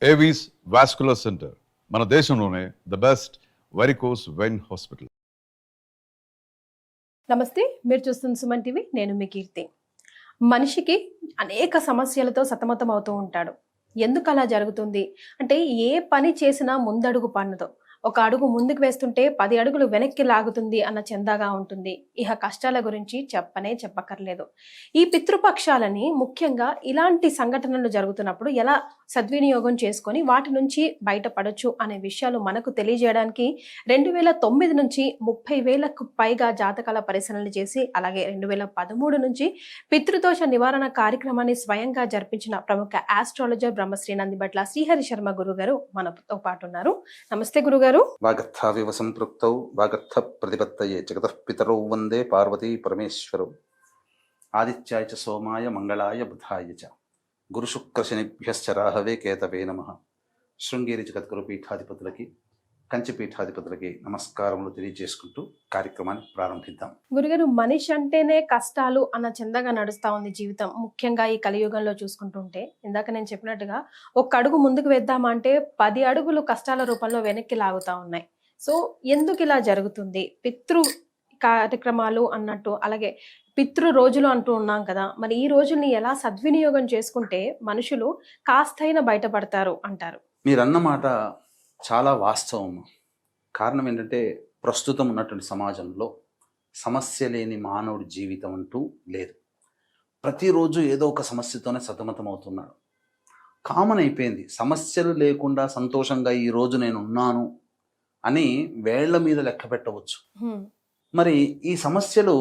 Avis vascular centre మన దేశంలోనే the best varicose vein hospital. నమస్తే, మీరు చూస్తున్న సుమన్ టీవీ. నేను మీ కీర్తి. మనిషికి అనేక సమస్యలతో సతమతం అవుతూ ఉంటాడు. ఎందుకు అలా జరుగుతుంది అంటే, ఏ పని చేసినా ముందడుగు పన్నదు. ఒక అడుగు ముందుకు వేస్తుంటే 10 అడుగులు వెనక్కి లాగుతుంది అన్న చందాగా ఉంటుంది. ఇహ కష్టాల గురించి చెప్పక్కర్లేదు. ఈ పితృపక్షాలని ముఖ్యంగా ఇలాంటి సంఘటనలు జరుగుతున్నప్పుడు ఎలా సద్వినియోగం చేసుకొని వాటి నుంచి బయటపడొచ్చు అనే విషయాలు మనకు తెలియజేయడానికి 2009 నుంచి 30,000కు పైగా జాతకాల పరిశీలనలు చేసి, అలాగే 2013 నుంచి పితృదోష నివారణ కార్యక్రమాన్ని స్వయంగా జరిపించిన ప్రముఖ ఆస్ట్రాలజర్ బ్రహ్మశ్రీ నందిబట్ల శ్రీహరి శర్మ గురుగారు మనతో పాటు ఉన్నారు. నమస్తే గురుగారు. వాగర్థావివ సంపృక్తౌ వాగర్థ ప్రతిపత్తయే జగతః పితరౌ వందే పార్వతీ పరమేశ్వరౌ. ఆదిత్యాయ చ సోమాయ మంగళాయ బుధాయ చ గురుశుక్రశనిభ్యశ్చ రాహవే కేతవే నమః. శృంగేరి జగద్గురు పీఠాధిపతులకి, కంచి పీఠాధిపతులకి నమస్కారములు తెలియజేసుకుంటూ కార్యక్రమాన్ని ప్రారంభిద్దాం. గురుగారు, మనిషి అంటేనే కష్టాలు అన్న చందగా నడుస్తా ఉంది జీవితం. ముఖ్యంగా ఈ కలియుగంలో చూసుకుంటుంటే, ఇందాక నేను చెప్పినట్టుగా ఒక్క అడుగు ముందుకు వేద్దామా అంటే 10 అడుగులు కష్టాల రూపంలో వెనక్కి లాగుతా ఉన్నాయి. సో ఎందుకు ఇలా జరుగుతుంది? పితృ కార్యక్రమాలు అన్నట్టు, అలాగే పితృ రోజులు అంటూ ఉన్నాం కదా, మరి ఈ రోజుల్ని ఎలా సద్వినియోగం చేసుకుంటే మనుషులు కాస్తైనా బయటపడతారు అంటారు? మీరన్న మాట చాలా వాస్తవం. కారణం ఏంటంటే, ప్రస్తుతం ఉన్నటువంటి సమాజంలో సమస్య లేని మానవుడి జీవితం అంటూ లేదు. ప్రతిరోజు ఏదో ఒక సమస్యతోనే సతమతం అవుతున్నాడు. కామన్ అయిపోయింది. సమస్యలు లేకుండా సంతోషంగా ఈ రోజు నేను ఉన్నాను అని వేళ్ల మీద లెక్క పెట్టవచ్చు. మరి ఈ సమస్యలు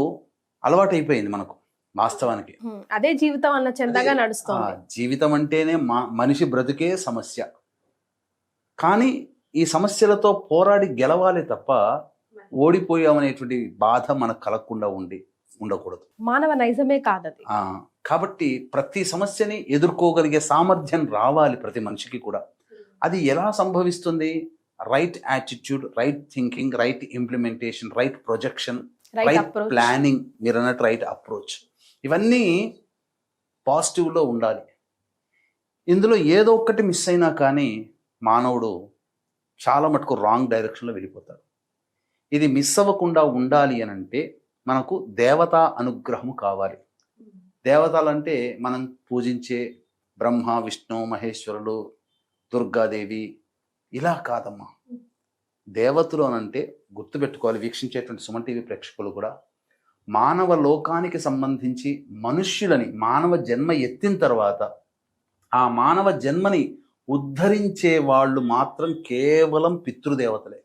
అలవాటైపోయింది మనకు. వాస్తవానికి అదే జీవితం అన్న చందగా నడుస్తుంది. జీవితం అంటేనే మనిషి బ్రతుకే సమస్య. కానీ ఈ సమస్యలతో పోరాడి గెలవాలి తప్ప ఓడిపోయామనేటువంటి బాధ మనకు కలగకుండా ఉండకూడదు. మానవ నైజమే కాదది. కాబట్టి ప్రతి సమస్యని ఎదుర్కోగలిగే సామర్థ్యం రావాలి ప్రతి మనిషికి కూడా. అది ఎలా సంభవిస్తుంది? Right attitude, right thinking, right implementation, right projection, right planning, మీరు అన్నట్టు రైట్ అప్రోచ్, ఇవన్నీ పాజిటివ్లో ఉండాలి. ఇందులో ఏదో ఒక్కటి మిస్ అయినా కానీ మానవుడు చాలా మటుకు రాంగ్ డైరెక్షన్లో వెళ్ళిపోతాడు. ఇది మిస్ అవ్వకుండా ఉండాలి అని అంటే మనకు దేవతా అనుగ్రహము కావాలి. దేవతలంటే మనం పూజించే బ్రహ్మ, విష్ణు, మహేశ్వరులు, దుర్గాదేవి ఇలా కాదమ్మా. దేవతలు అనంటే గుర్తుపెట్టుకోవాలి, వీక్షించేటువంటి సుమన్ టీవీ ప్రేక్షకులు కూడా, మానవ లోకానికి సంబంధించి మనుష్యులని మానవ జన్మ ఎత్తిన తర్వాత ఆ మానవ జన్మని ఉద్ధరించే వాళ్ళు మాత్రం కేవలం పితృదేవతలే.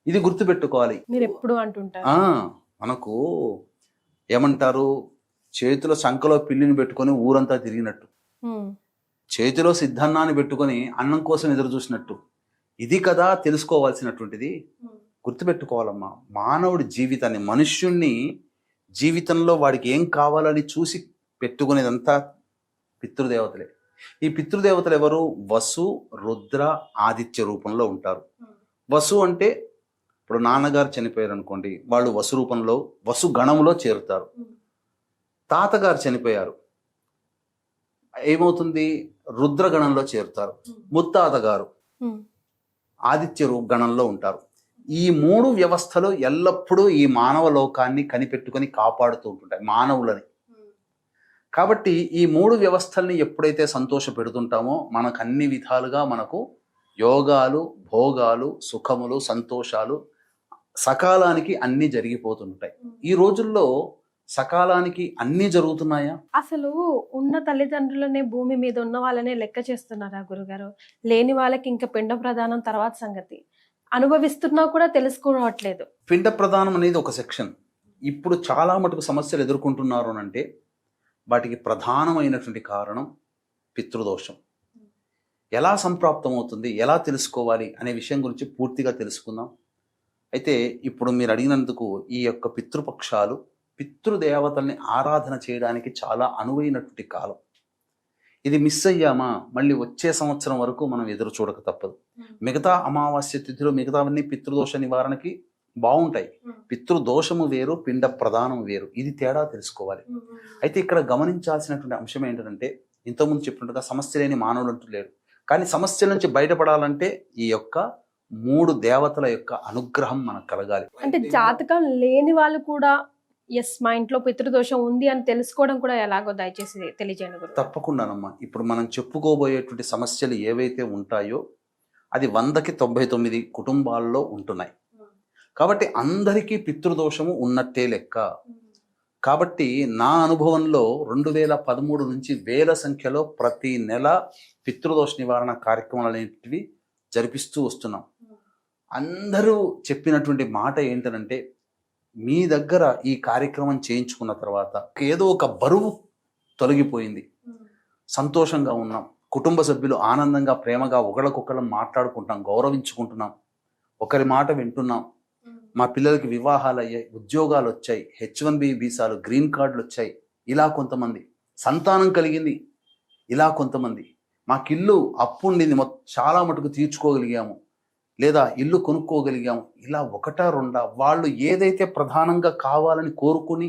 ఇది గుర్తుపెట్టుకోవాలి. మీరు ఎప్పుడు అంటుంటారు, మనకు ఏమంటారు, చేతిలో సంకలో పిల్లిని పెట్టుకొని ఊరంతా తిరిగినట్టు, చేతిలో సిద్ధన్నాన్ని పెట్టుకొని అన్నం కోసం ఎదురు చూసినట్టు. ఇది కదా తెలుసుకోవాల్సినటువంటిది. గుర్తుపెట్టుకోవాలమ్మా, మానవుడి జీవితాన్ని, మనుష్యుణ్ణి జీవితంలో వాడికి ఏం కావాలని చూసి పెట్టుకునేదంతా పితృదేవతలే. ఈ పితృదేవతలు ఎవరు? వసు, రుద్ర, ఆదిత్య రూపంలో ఉంటారు. వసు అంటే ఇప్పుడు నాన్నగారు చనిపోయారు అనుకోండి, వాళ్ళు వసు రూపంలో, వసు గణంలో చేరుతారు. తాతగారు చనిపోయారు, ఏమవుతుంది? రుద్ర గణంలో చేరుతారు. ముత్తాతగారు ఆదిత్య గణంలో ఉంటారు. ఈ 3 వ్యవస్థలు ఎల్లప్పుడూ ఈ మానవ లోకాన్ని కనిపెట్టుకొని కాపాడుతూ ఉంటుంటాయి మానవులని. కాబట్టి ఈ 3 వ్యవస్థల్ని ఎప్పుడైతే సంతోష పెడుతుంటామో మనకు అన్ని విధాలుగా మనకు యోగాలు, భోగాలు, సుఖములు, సంతోషాలు సకాలానికి అన్ని జరిగిపోతుంటాయి. ఈ రోజుల్లో సకాలానికి అన్ని జరుగుతున్నాయా? అసలు ఉన్న తల్లిదండ్రులనే, భూమి మీద ఉన్న వాళ్ళనే లెక్క చేస్తున్నారా గురుగారు? లేని వాళ్ళకి ఇంకా పిండ ప్రదానం తర్వాత సంగతి. అనుభవిస్తున్నా కూడా తెలుసుకోవట్లేదు. పిండ ప్రదానం అనేది ఒక సెక్షన్. ఇప్పుడు చాలా మటుకు సమస్యలు ఎదుర్కొంటున్నారు అంటే వాటికి ప్రధానమైనటువంటి కారణం పితృదోషం. ఎలా సంప్రాప్తమవుతుంది, ఎలా తెలుసుకోవాలి అనే విషయం గురించి పూర్తిగా తెలుసుకుందాం. అయితే ఇప్పుడు మీరు అడిగినందుకు ఈ యొక్క పితృపక్షాలు, పితృదేవతల్ని ఆరాధన చేయడానికి చాలా అనువైనటువంటి కాలం. ఇది మిస్ అయ్యామా మళ్ళీ వచ్చే సంవత్సరం వరకు మనం ఎదురు చూడక తప్పదు. మిగతా అమావాస్య తిథులు, మిగతావన్నీ పితృదోష నివారణకి బాగుంటాయి. పితృదోషము వేరు, పిండ ప్రదానం వేరు. ఇది తేడా తెలుసుకోవాలి. అయితే ఇక్కడ గమనించాల్సినటువంటి అంశం ఏంటంటే, ఇంతకుముందు చెప్పినట్టుగా సమస్య లేని మానవుడు అంటూ లేడు. కానీ సమస్యల నుంచి బయటపడాలంటే ఈ యొక్క 3 దేవతల యొక్క అనుగ్రహం మనకు కలగాలి. అంటే జాతకం లేని వాళ్ళు కూడా ఎస్ మా ఇంట్లో పితృదోషం ఉంది అని తెలుసుకోవడం కూడా ఎలాగో దయచేసి తెలియజేయండి గురువు. తప్పకుండానమ్మా. ఇప్పుడు మనం చెప్పుకోబోయేటువంటి సమస్యలు ఏవైతే ఉంటాయో అది 100కి 99 కుటుంబాల్లో ఉంటున్నాయి. కాబట్టి అందరికీ పితృదోషము ఉన్నట్టే లెక్క. కాబట్టి నా అనుభవంలో 2013 నుంచి వేల సంఖ్యలో ప్రతి నెల పితృదోష నివారణ కార్యక్రమాలు అనేటివి జరిపిస్తూ వస్తున్నాం. అందరూ చెప్పినటువంటి మాట ఏంటంటే, మీ దగ్గర ఈ కార్యక్రమం చేయించుకున్న తర్వాత ఏదో ఒక బరువు తొలగిపోయింది, సంతోషంగా ఉన్నాం, కుటుంబ సభ్యులు ఆనందంగా ప్రేమగా ఒకళ్ళకొకళ్ళం మాట్లాడుకుంటాం, గౌరవించుకుంటున్నాం, ఒకరి మాట వింటున్నాం, మా పిల్లలకి వివాహాలు అయ్యాయి, ఉద్యోగాలు వచ్చాయి, H1B వీసాలు, గ్రీన్ కార్డులు వచ్చాయి, ఇలా కొంతమంది సంతానం కలిగింది, ఇలా కొంతమంది మాకు ఇల్లు అప్పు ఉండింది చాలా మటుకు తీర్చుకోగలిగాము, లేదా ఇల్లు కొనుక్కోగలిగాము, ఇలా ఒకటా రెండా వాళ్ళు ఏదైతే ప్రధానంగా కావాలని కోరుకుని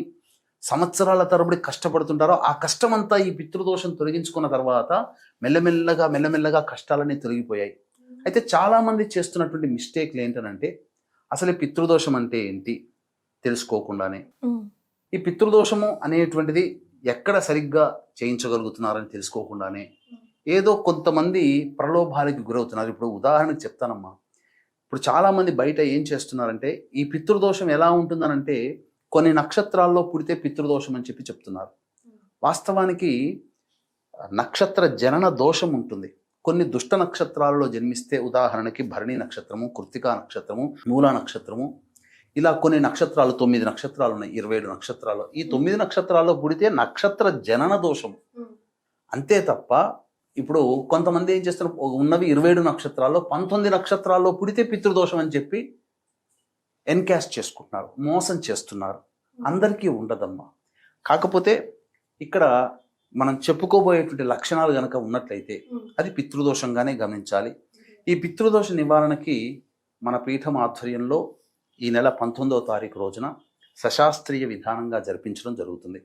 సంవత్సరాల తరబడి కష్టపడుతుంటారో ఆ కష్టమంతా ఈ పితృదోషం తొలగించుకున్న తర్వాత మెల్లమెల్లగా కష్టాలన్నీ తొలగిపోయాయి. అయితే చాలామంది చేస్తున్నటువంటి మిస్టేక్లు ఏంటనంటే, అసలు పితృదోషం అంటే ఏంటి తెలుసుకోకుండానే ఈ పితృదోషము అనేటువంటిది ఎక్కడ సరిగ్గా చేయించగలుగుతున్నారని తెలుసుకోకుండానే ఏదో కొంతమంది ప్రలోభాలకి గురవుతున్నారు. ఇప్పుడు ఉదాహరణకు చెప్తానమ్మా. ఇప్పుడు చాలామంది బయట ఏం చేస్తున్నారంటే, ఈ పితృదోషం ఎలా ఉంటుందనంటే కొన్ని నక్షత్రాల్లో పుడితే పితృదోషం అని చెప్తున్నారు. వాస్తవానికి నక్షత్ర జనన దోషం ఉంటుంది. కొన్ని దుష్ట నక్షత్రాలలో జన్మిస్తే, ఉదాహరణకి భరణి నక్షత్రము, కృత్తికా నక్షత్రము, మూలా నక్షత్రము, ఇలా కొన్ని నక్షత్రాలు 9 నక్షత్రాలు ఉన్నాయి, 27 నక్షత్రాలు. ఈ 9 నక్షత్రాల్లో పుడితే నక్షత్ర జనన దోషము. అంతే తప్ప ఇప్పుడు కొంతమంది ఏం చేస్తున్నారు, ఉన్నవి 27 నక్షత్రాల్లో 19 నక్షత్రాల్లో పుడితే పితృదోషం అని చెప్పి ఎన్కాస్ట్ చేసుకుంటున్నారు, మోసం చేస్తున్నారు. అందరికీ ఉండదమ్మా. కాకపోతే ఇక్కడ మనం చెప్పుకోబోయేటువంటి లక్షణాలు కనుక ఉన్నట్లయితే అది పితృదోషంగానే గమనించాలి. ఈ పితృదోష నివారణకి మన పీఠం ఆధ్వర్యంలో ఈ నెల 19వ తారీఖు రోజున సశాస్త్రీయ విధానంగా జరిపించడం జరుగుతుంది.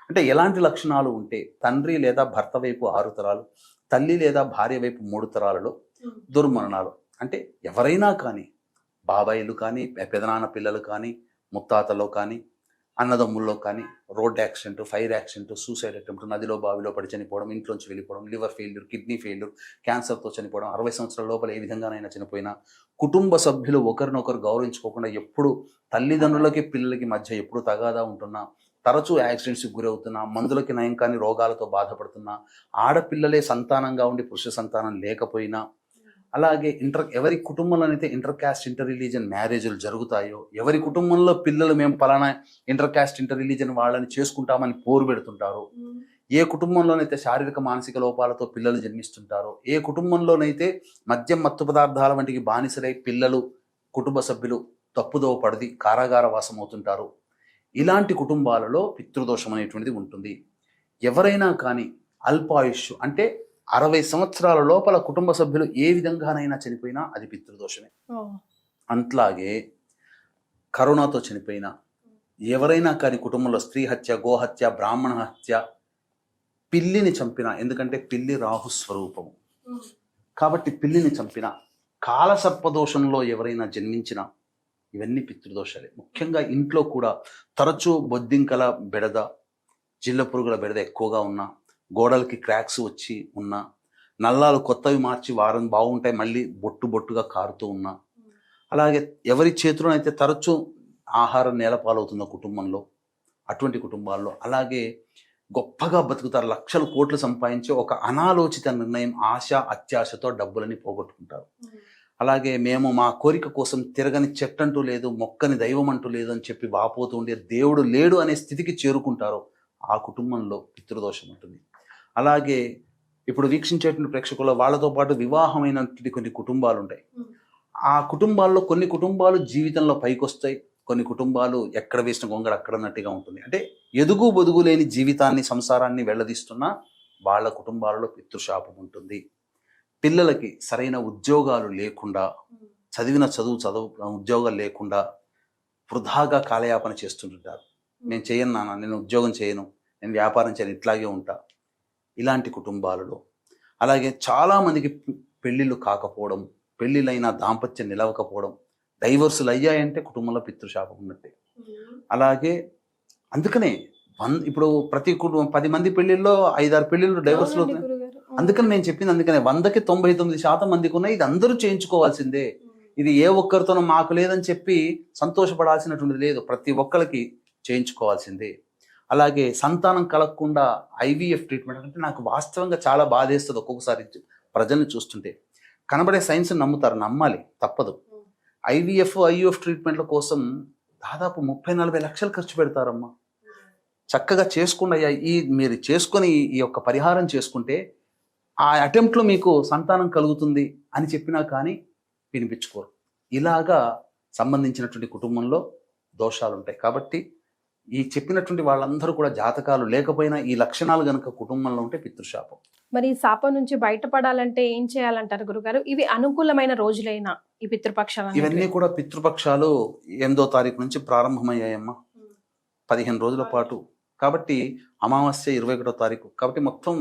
అంటే ఎలాంటి లక్షణాలు ఉంటే, తండ్రి లేదా భర్త వైపు 6 తరాలు, తల్లి లేదా భార్య వైపు 3 తరాలలో దుర్మరణాలు, అంటే ఎవరైనా కానీ, బాబాయిలు కానీ, పెదనాన్న పిల్లలు కానీ, ముత్తాతలో కానీ, అన్నదమ్ముల్లో కానీ, road accident, fire accident, suicide attempt, నదిలో బావిలో పడి చనిపోవడం, ఇంట్లోంచి వెళ్ళిపోవడం, లివర్ ఫెయిల్యూర్, కిడ్నీ ఫెయిల్యూర్, క్యాన్సర్తో చనిపోవడం, 60 సంవత్సరాల లోపల ఏ విధంగానైనా చనిపోయినా, కుటుంబ సభ్యులు ఒకరినొకరు గౌరవించుకోకుండా ఎప్పుడు తల్లిదండ్రులకి పిల్లలకి మధ్య ఎప్పుడు తగాదా ఉంటున్నా, తరచూ యాక్సిడెంట్స్కి గురవుతున్నా, మందులకి నయం కాని రోగాలతో బాధపడుతున్నా, ఆడపిల్లలే సంతానంగా ఉండి పురుష సంతానం లేకపోయినా, అలాగే ఎవరి కుటుంబంలోనైతే ఇంటర్ క్యాస్ట్ ఇంటర్ రిలీజన్ మ్యారేజ్లు జరుగుతాయో, ఎవరి కుటుంబంలో పిల్లలు మేము పలానా ఇంటర్ క్యాస్ట్ ఇంటర్ రిలీజన్ వాళ్ళని చేసుకుంటామని పోరు పెడుతుంటారో, ఏ కుటుంబంలోనైతే శారీరక మానసిక లోపాలతో పిల్లలు జన్మిస్తుంటారో, ఏ కుటుంబంలోనైతే మద్యం మత్తు పదార్థాల వంటికి బానిసలై పిల్లలు కుటుంబ సభ్యులు తప్పుదోవ పడిది కారాగార వాసం అవుతుంటారు, ఇలాంటి కుటుంబాలలో పితృదోషం అనేటువంటిది ఉంటుంది. ఎవరైనా కానీ అల్పాయుష్ అంటే 60 సంవత్సరాల లోపల కుటుంబ సభ్యులు ఏ విధంగానైనా చనిపోయినా అది పితృదోషమే. అట్లాగే కరోనాతో చనిపోయినా, ఎవరైనా కానీ కుటుంబంలో స్త్రీ హత్య, గోహత్య, బ్రాహ్మణ హత్య, పిల్లిని చంపిన, ఎందుకంటే పిల్లి రాహు స్వరూపము కాబట్టి పిల్లిని చంపిన, కాలసర్పదోషంలో ఎవరైనా జన్మించినా ఇవన్నీ పితృదోషాలే. ముఖ్యంగా ఇంట్లో కూడా తరచూ బొద్దింకల బెడద, జిల్ల పురుగుల బెడద ఎక్కువగా ఉన్నా, గోడలకి క్రాక్స్ వచ్చి ఉన్నా, నల్లాలు కొత్తవి మార్చి వారం బాగుంటాయి మళ్ళీ బొట్టుగా కారుతూ ఉన్నా, అలాగే ఎవరి చేతిలోనైతే తరచూ ఆహారం నేలపాలవుతున్న కుటుంబంలో, అటువంటి కుటుంబాల్లో, అలాగే గొప్పగా బతుకుతారు, లక్షలు కోట్లు సంపాదించి ఒక అనాలోచిత నిర్ణయం, ఆశ అత్యాశతో డబ్బులని పోగొట్టుకుంటారు. అలాగే మేము మా కోరిక కోసం తిరగని చెట్టంటూ లేదు, మొక్కని దైవం అంటూ లేదు అని చెప్పి వాపోతూ ఉండే దేవుడు లేడు అనే స్థితికి చేరుకుంటారో ఆ కుటుంబంలో పితృదోషం ఉంటుంది. అలాగే ఇప్పుడు వీక్షించేటువంటి ప్రేక్షకుల వాళ్ళతో పాటు వివాహమైనటువంటి కొన్ని కుటుంబాలు ఉంటాయి. ఆ కుటుంబాల్లో కొన్ని కుటుంబాలు జీవితంలో పైకి వస్తాయి, కొన్ని కుటుంబాలు ఎక్కడ వేసిన గొంగడ అక్కడన్నట్టుగా ఉంటుంది. అంటే ఎదుగు బొదుగు లేని జీవితాన్ని, సంసారాన్ని వెళ్ళదీస్తున్న వాళ్ళ కుటుంబాలలో పితృశాపం ఉంటుంది. పిల్లలకి సరైన ఉద్యోగాలు లేకుండా, చదివిన చదువు ఉద్యోగాలు లేకుండా వృధాగా కాలయాపన చేస్తుంటారు. నేను చేయను నాన్న, నేను ఉద్యోగం చేయను, నేను వ్యాపారం చేయను, ఇట్లాగే ఉంటా, ఇలాంటి కుటుంబాలలో. అలాగే చాలామందికి పెళ్ళిళ్ళు కాకపోవడం, పెళ్ళిళ్ళైనా దాంపత్యం నిలవకపోవడం, డైవర్సులు అయ్యాయంటే కుటుంబంలో పితృశాపం ఉన్నట్టే. అలాగే అందుకనే ఇప్పుడు ప్రతి కుటుంబం 10 మంది పెళ్ళిళ్ళలో 5-6 పెళ్ళిళ్ళు డైవర్సులు అవునండి అవుతున్నాయి. గురుగారు. అందుకని నేను చెప్పింది అందుకనే 100కి 99% మందికి ఉన్నాయి. ఇది అందరూ చేయించుకోవాల్సిందే. ఇది ఏ ఒక్కరితోనూ మాకు లేదని చెప్పి సంతోషపడాల్సినటువంటిది లేదు. ప్రతి ఒక్కరికి చేయించుకోవాల్సిందే. అలాగే సంతానం కలగకుండా IVF ట్రీట్మెంట్ అంటే నాకు వాస్తవంగా చాలా బాధేస్తుంది ఒక్కొక్కసారి ప్రజల్ని చూస్తుంటే. కనబడే సైన్స్ నమ్ముతారు, నమ్మాలి, తప్పదు. IVF ట్రీట్మెంట్ల కోసం దాదాపు 30-40 లక్షలు ఖర్చు పెడతారమ్మా. చక్కగా చేసుకున్న మీరు చేసుకొని ఈ యొక్క పరిహారం చేసుకుంటే ఆ అటెంప్ట్లో మీకు సంతానం కలుగుతుంది అని చెప్పినా కానీ వినిపించుకోరు. ఇలాగా సంబంధించినటువంటి కుటుంబంలో దోషాలు ఉంటాయి. కాబట్టి ఈ చెప్పినటువంటి వాళ్ళందరూ కూడా జాతకాలు లేకపోయినా ఈ లక్షణాలు గనుక కుటుంబంలో ఉంటే పితృశాపం. మరి ఈ శాపం నుంచి బయటపడాలంటే ఏం చేయాలంటారు గురుగారు? ఇవి అనుకూలమైన రోజులైనా ఈ పితృపక్షాలు ఇవన్నీ కూడా పితృపక్షాలు 8వ తారీఖు నుంచి ప్రారంభమయ్యాయమ్మా, 15 రోజుల పాటు. కాబట్టి అమావాస్య 21వ తారీఖు, కాబట్టి మొత్తం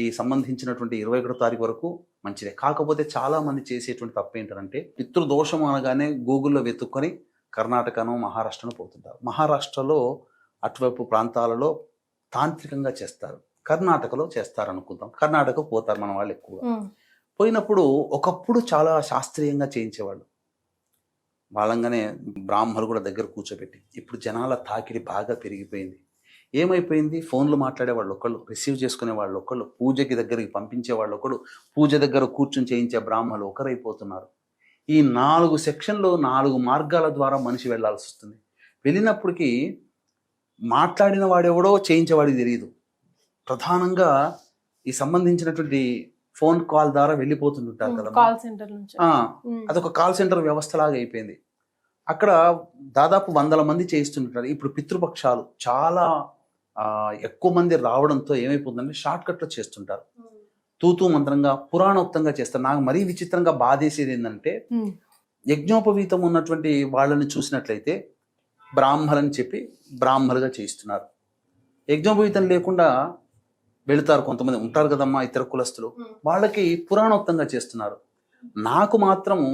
ఈ సంబంధించినటువంటి 21వ తారీఖు వరకు మంచిదే. కాకపోతే చాలా మంది చేసేటువంటి తప్పు ఏంటంటే పితృదోషం అనగానే గూగుల్లో వెతుక్కొని కర్ణాటకను మహారాష్ట్రను పోతుంటారు. మహారాష్ట్రలో అటువైపు ప్రాంతాలలో తాంత్రికంగా చేస్తారు, కర్ణాటకలో చేస్తారు అనుకుందాం. కర్ణాటక పోతారు మన వాళ్ళు ఎక్కువగా. పోయినప్పుడు ఒకప్పుడు చాలా శాస్త్రీయంగా చేయించేవాళ్ళు, వాళ్ళంగానే బ్రాహ్మణులు కూడా దగ్గర కూర్చోబెట్టి. ఇప్పుడు జనాల తాకిడి బాగా పెరిగిపోయింది. ఏమైపోయింది, ఫోన్లు మాట్లాడే వాళ్ళు ఒకళ్ళు, రిసీవ్ చేసుకునే వాళ్ళు ఒకళ్ళు, పూజకి దగ్గరికి పంపించే వాళ్ళు ఒకళ్ళు, పూజ దగ్గర కూర్చొని చేయించే బ్రాహ్మణులు ఒకరైపోతున్నారు. ఈ 4 సెక్షన్లు 4 మార్గాల ద్వారా మనిషి వెళ్లాల్సి వస్తుంది. వెళ్ళినప్పటికీ మాట్లాడిన వాడెవడో చేయించేవాడికి తెలియదు. ప్రధానంగా ఈ సంబంధించినటువంటి ఫోన్ కాల్ ద్వారా వెళ్ళిపోతుంటారు కదా, కాల్ సెంటర్ నుంచి. అదొక కాల్ సెంటర్ వ్యవస్థలాగా అయిపోయింది. అక్కడ దాదాపు 100 మంది చేయిస్తుంటారు. ఇప్పుడు పితృపక్షాలు చాలా ఎక్కువ మంది రావడంతో ఏమైపోతుందంటే షార్ట్ కట్లో చేస్తుంటారు, తూతూ మంత్రంగా పురాణోక్తంగా చేస్తారు. నాకు మరీ విచిత్రంగా బాధేసేది ఏంటంటే యజ్ఞోపవీతం ఉన్నటువంటి వాళ్ళని చూసినట్లయితే బ్రాహ్మలని చెప్పి బ్రాహ్మలుగా చేయిస్తున్నారు. యజ్ఞోపవీతం లేకుండా వెళుతారు కొంతమంది ఉంటారు కదమ్మా ఇతర కులస్తులు, వాళ్ళకి పురాణోక్తంగా చేస్తున్నారు. నాకు మాత్రము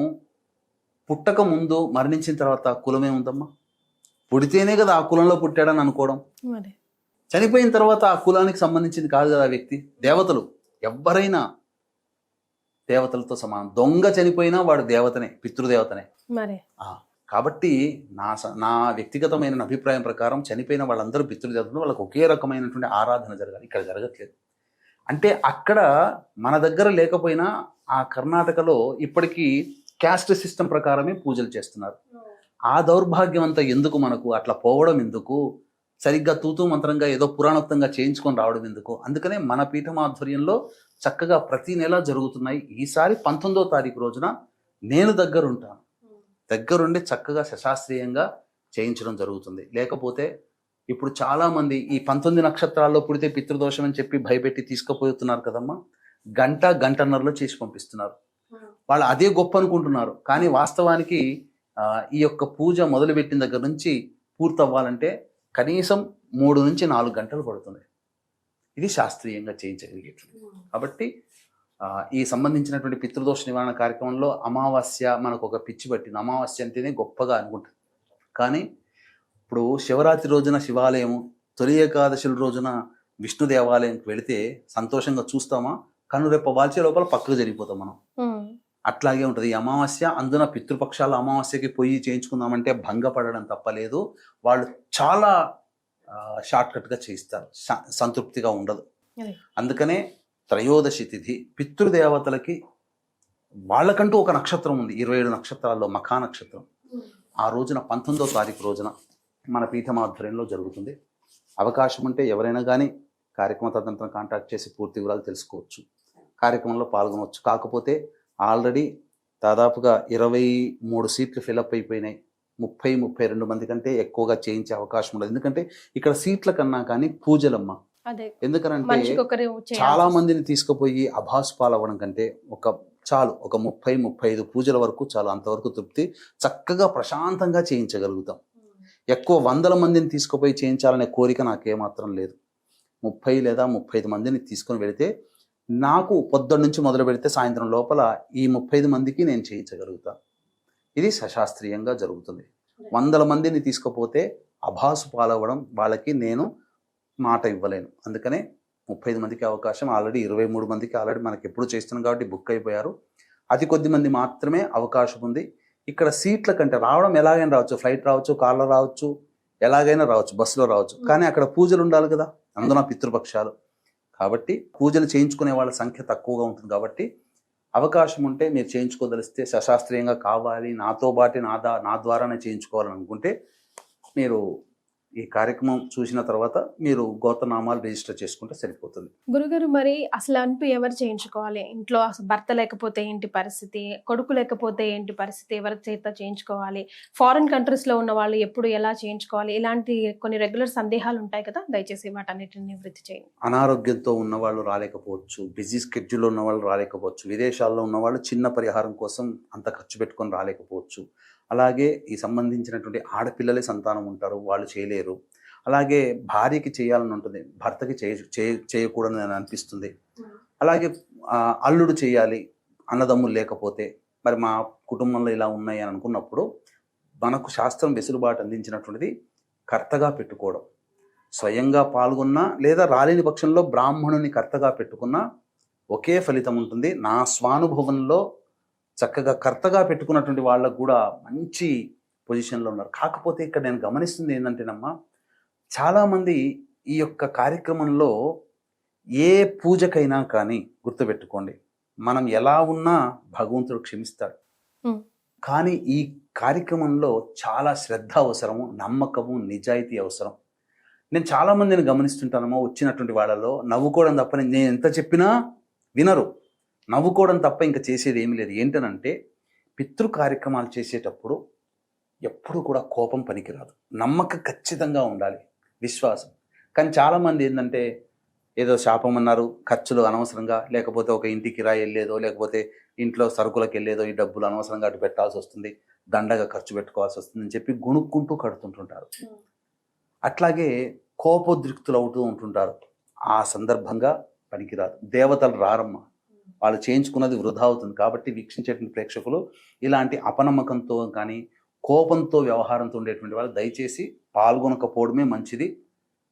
పుట్టక ముందు మరణించిన తర్వాత కులమే ఉందమ్మా, పుడితేనే కదా ఆ కులంలో పుట్టాడని అనుకోవడం. చనిపోయిన తర్వాత ఆ కులానికి సంబంధించింది కాదు కదా ఆ వ్యక్తి. దేవతలు ఎవరైనా దేవతలతో సమానం. దొంగ చనిపోయినా వాడు దేవతనే, పితృదేవతనే. కాబట్టి నా వ్యక్తిగతమైన అభిప్రాయం ప్రకారం చనిపోయిన వాళ్ళందరూ పితృదేవతలు, వాళ్ళకి ఒకే రకమైనటువంటి ఆరాధన జరగాలి. ఇక్కడ జరగట్లేదు. అంటే అక్కడ మన దగ్గర లేకపోయినా ఆ కర్ణాటకలో ఇప్పటికీ క్యాస్ట్ సిస్టమ్ ప్రకారమే పూజలు చేస్తున్నారు. ఆ దౌర్భాగ్యం అంతా ఎందుకు మనకు, అట్లా పోవడం ఎందుకు, సరిగ్గా తూతూ మంత్రంగా ఏదో పురాణోక్తంగా చేయించుకొని రావడం ఎందుకు? అందుకనే మన పీఠం ఆధ్వర్యంలో చక్కగా ప్రతి నెల జరుగుతున్నాయి. ఈసారి 19వ తారీఖు రోజున నేను దగ్గరుండి చక్కగా శశాస్త్రీయంగా చేయించడం జరుగుతుంది. లేకపోతే ఇప్పుడు చాలామంది ఈ 19 నక్షత్రాల్లో పుడితే పితృదోషం అని చెప్పి భయపెట్టి తీసుకుపోతున్నారు కదమ్మా, గంటన్నరలో చేసి పంపిస్తున్నారు. వాళ్ళు అదే గొప్ప అనుకుంటున్నారు. కానీ వాస్తవానికి ఈ యొక్క పూజ మొదలుపెట్టిన దగ్గర నుంచి పూర్తవ్వాలంటే కనీసం 3 నుంచి 4 గంటలు పడుతుంది. ఇది శాస్త్రీయంగా చేయించగలిగేటువంటి. కాబట్టి ఈ సంబంధించినటువంటి పితృదోష నివారణ కార్యక్రమంలో అమావాస్య మనకు ఒక పిచ్చి పట్టింది. అమావాస్య అంటేనే గొప్పగా అనుకుంటుంది. కానీ ఇప్పుడు శివరాత్రి రోజున శివాలయము, తొలి ఏకాదశుల రోజున విష్ణు దేవాలయంకి వెళితే సంతోషంగా చూస్తామా, కనురెప్ప వాల్చే లోపల పక్కకు జరిగిపోతాం మనం. అట్లాగే ఉంటుంది ఈ అమావాస్య. అందున పితృపక్షాల అమావాస్యకి పోయి చేయించుకుందామంటే భంగపడడం తప్పలేదు. వాళ్ళు చాలా షార్ట్ కట్గా చేయిస్తారు, సంతృప్తిగా ఉండదు. అందుకనే త్రయోదశి తిథి పితృదేవతలకి వాళ్ళకంటూ ఒక నక్షత్రం ఉంది. 27 నక్షత్రాల్లో మఖా నక్షత్రం. ఆ రోజున 19వ తారీఖు రోజున మన పీఠమాధ్వర్యంలో జరుగుతుంది. అవకాశం ఉంటే ఎవరైనా కానీ కార్యక్రమ తదనంతరం కాంటాక్ట్ చేసి పూర్తి వివరాలు తెలుసుకోవచ్చు, కార్యక్రమంలో పాల్గొనవచ్చు. కాకపోతే ఆల్రెడీ దాదాపుగా 23 సీట్లు ఫిలప్ అయిపోయినాయి. 30-32 మంది కంటే ఎక్కువగా చేయించే అవకాశం ఉండదు. ఎందుకంటే ఇక్కడ సీట్ల కన్నా కానీ పూజలమ్మ. ఎందుకంటే చాలా మందిని తీసుకుపోయి అభాసుపాలు అవ్వడం కంటే ఒక 30-35 పూజల వరకు చాలు. అంతవరకు తృప్తి, చక్కగా ప్రశాంతంగా చేయించగలుగుతాం. ఎక్కువ 100 మందిని తీసుకుపోయి చేయించాలనే కోరిక నాకేమాత్రం లేదు. 30 లేదా 35 మందిని తీసుకొని వెళితే నాకు పొద్దున్న నుంచి మొదలు పెడితే సాయంత్రం లోపల ఈ 35 మందికి నేను చేయించగలుగుతాను. ఇది సశాస్త్రీయంగా జరుగుతుంది. 100 మందిని తీసుకుపోతే అభాసు పాలవ్వడం, వాళ్ళకి నేను మాట ఇవ్వలేను. అందుకనే 35 మందికి అవకాశం, ఆల్రెడీ 23 మందికి ఆల్రెడీ మనకి ఎప్పుడు చేస్తున్నాం కాబట్టి బుక్ అయిపోయారు. అతి కొద్ది మంది మాత్రమే అవకాశం ఉంది. ఇక్కడ సీట్ల కంటే రావడం ఎలాగైనా రావచ్చు, ఫ్లైట్ రావచ్చు, కార్లో రావచ్చు, ఎలాగైనా రావచ్చు, బస్సులో రావచ్చు. కానీ అక్కడ పూజలు ఉండాలి కదా, అందున పితృపక్షాలు కాబట్టి పూజలు చేయించుకునే వాళ్ళ సంఖ్య తక్కువగా ఉంటుంది. కాబట్టి అవకాశం ఉంటే మీరు చేయించుకోదలిస్తే, సశాస్త్రీయంగా కావాలి, నాతో పాటు నా ద్వారానే చేయించుకోవాలని అనుకుంటే మీరు ఈ కార్యక్రమం చూసిన తర్వాత మీరు గోత్రనామాలు రిజిస్టర్ చేసుకుంటే సరిపోతుంది. గురుగారు, మరి అసలు అంటూ ఎవరు చేయించుకోవాలి? ఇంట్లో అసలు భర్త లేకపోతే ఏంటి పరిస్థితి, కొడుకు లేకపోతే ఏంటి పరిస్థితి, ఎవరి చేత చేయించుకోవాలి, ఫారిన్ కంట్రీస్ లో ఉన్న వాళ్ళు ఎప్పుడు ఎలా చేయించుకోవాలి, ఇలాంటి కొన్ని రెగ్యులర్ సందేహాలు ఉంటాయి కదా, దయచేసి వాటన్నిటిని నివృత్తి చేయండి. అనారోగ్యంతో ఉన్న వాళ్ళు రాలేకపోవచ్చు, బిజీ స్కెడ్యూల్ ఉన్న వాళ్ళు రాలేకపోవచ్చు, విదేశాల్లో ఉన్న వాళ్ళు చిన్న పరిహారం కోసం అంత ఖర్చు పెట్టుకొని రాలేకపోవచ్చు. అలాగే ఈ సంబంధించినటువంటి ఆడపిల్లలే సంతానం ఉంటారు, వాళ్ళు చేయలేరు. అలాగే భార్యకి చేయాలని ఉంటుంది, భర్తకి చేయకూడదని అనిపిస్తుంది. అలాగే అల్లుడు చేయాలి, అన్నదమ్ములు లేకపోతే, మరి మా కుటుంబంలో ఇలా ఉన్నాయి అని అనుకున్నప్పుడు మనకు శాస్త్రం వెసులుబాటు అందించినటువంటిది కర్తగా పెట్టుకోవడం. స్వయంగా పాల్గొన్నా లేదా రాలేని పక్షంలో బ్రాహ్మణుని కర్తగా పెట్టుకున్నా ఒకే ఫలితం ఉంటుంది. నా స్వానుభవంలో చక్కగా కర్తగా పెట్టుకున్నటువంటి వాళ్ళకు కూడా మంచి పొజిషన్లో ఉన్నారు. కాకపోతే ఇక్కడ నేను గమనిస్తుంది ఏంటంటేనమ్మా, చాలామంది ఈ యొక్క కార్యక్రమంలో ఏ పూజకైనా కానీ గుర్తుపెట్టుకోండి, మనం ఎలా ఉన్నా భగవంతుడు క్షమిస్తాడు. కానీ ఈ కార్యక్రమంలో చాలా శ్రద్ధ అవసరము, నమ్మకము, నిజాయితీ అవసరం. నేను చాలామందిని గమనిస్తుంటానమ్మా, వచ్చినటువంటి వాళ్ళలో నవ్వుకోవడం తప్ప నేను ఎంత చెప్పినా వినరు. నవ్వుకోవడం తప్ప ఇంకా చేసేది ఏమీ లేదు. ఏంటనంటే పితృ కార్యక్రమాలు చేసేటప్పుడు ఎప్పుడు కూడా కోపం పనికిరాదు, నమ్మకం ఖచ్చితంగా ఉండాలి, విశ్వాసం. కానీ చాలామంది ఏంటంటే ఏదో శాపం అన్నారు, ఖర్చులు అనవసరంగా, లేకపోతే ఒక ఇంటి కిరాయి వెళ్ళేదో, లేకపోతే ఇంట్లో సరుకులకు వెళ్ళేదో ఈ డబ్బులు అనవసరంగా అటు పెట్టాల్సి వస్తుంది, దండగా ఖర్చు పెట్టుకోవాల్సి వస్తుంది అని చెప్పి గుణుక్కుంటూ కడుతుంటుంటారు. అట్లాగే కోపోద్రిక్తులు అవుతూ ఉంటుంటారు. ఆ సందర్భంగా పనికిరాదు. దేవతలు రారమ్మ, వాళ్ళు చేయించుకున్నది వృధా అవుతుంది. కాబట్టి వీక్షించేటువంటి ప్రేక్షకులు ఇలాంటి అపనమ్మకంతో కానీ కోపంతో వ్యవహారంతో ఉండేటువంటి వాళ్ళు దయచేసి పాల్గొనకపోవడమే మంచిది.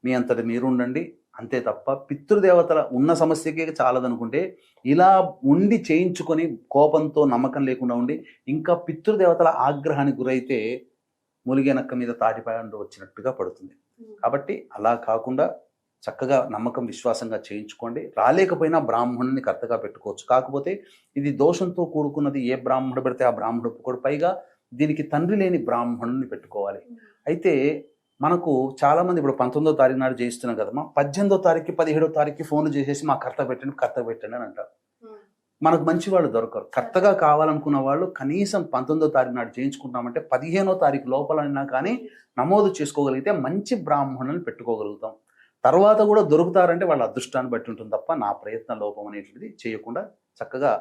మీ అంతటి మీరు ఉండండి అంతే తప్ప పితృదేవతల ఉన్న సమస్యకే చాలదనుకుంటే ఇలా ఉండి చేయించుకొని కోపంతో నమ్మకం లేకుండా ఉండి ఇంకా పితృదేవతల ఆగ్రహానికి గురైతే ములిగెనక్క మీద తాటిపాయంలో వచ్చినట్టుగా పడుతుంది. కాబట్టి అలా కాకుండా చక్కగా నమ్మకం విశ్వాసంగా చేయించుకోండి. రాలేకపోయినా బ్రాహ్మణుని కర్తగా పెట్టుకోవచ్చు. కాకపోతే ఇది దోషంతో కూడుకున్నది, ఏ బ్రాహ్మణుడు పెడితే ఆ బ్రాహ్మణుడు ఒప్పుకోడు. పైగా దీనికి తండ్రి లేని బ్రాహ్మణుని పెట్టుకోవాలి. అయితే మనకు చాలామంది ఇప్పుడు 19వ తారీఖు నాడు చేయిస్తున్నాం కదమ్మా, 18వ తారీఖుకి 17వ తారీఖుకి ఫోన్లు చేసేసి మా కర్త పెట్టండి అని అంటారు. మనకు మంచి వాళ్ళు దొరకరు. కర్తగా కావాలనుకున్న వాళ్ళు కనీసం 19వ తారీఖు నాడు చేయించుకుంటామంటే 15వ తారీఖు లోపలైనా కానీ నమోదు చేసుకోగలిగితే మంచి బ్రాహ్మణుని పెట్టుకోగలుగుతాం. తర్వాత కూడా దొరుకుతారంటే వాళ్ళ అదృష్టాన్ని బట్టి ఉంటుంది తప్ప నా ప్రయత్న లోపం అనేటువంటిది చేయకుండా చక్కగా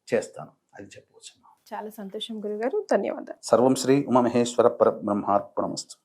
చేస్తాను, అది చెప్పవచ్చు. చాలా సంతోషం గురుగారు, ధన్యవాదాలు. సర్వం శ్రీ ఉమామహేశ్వర పరబ్రహ్మార్పణమస్తు.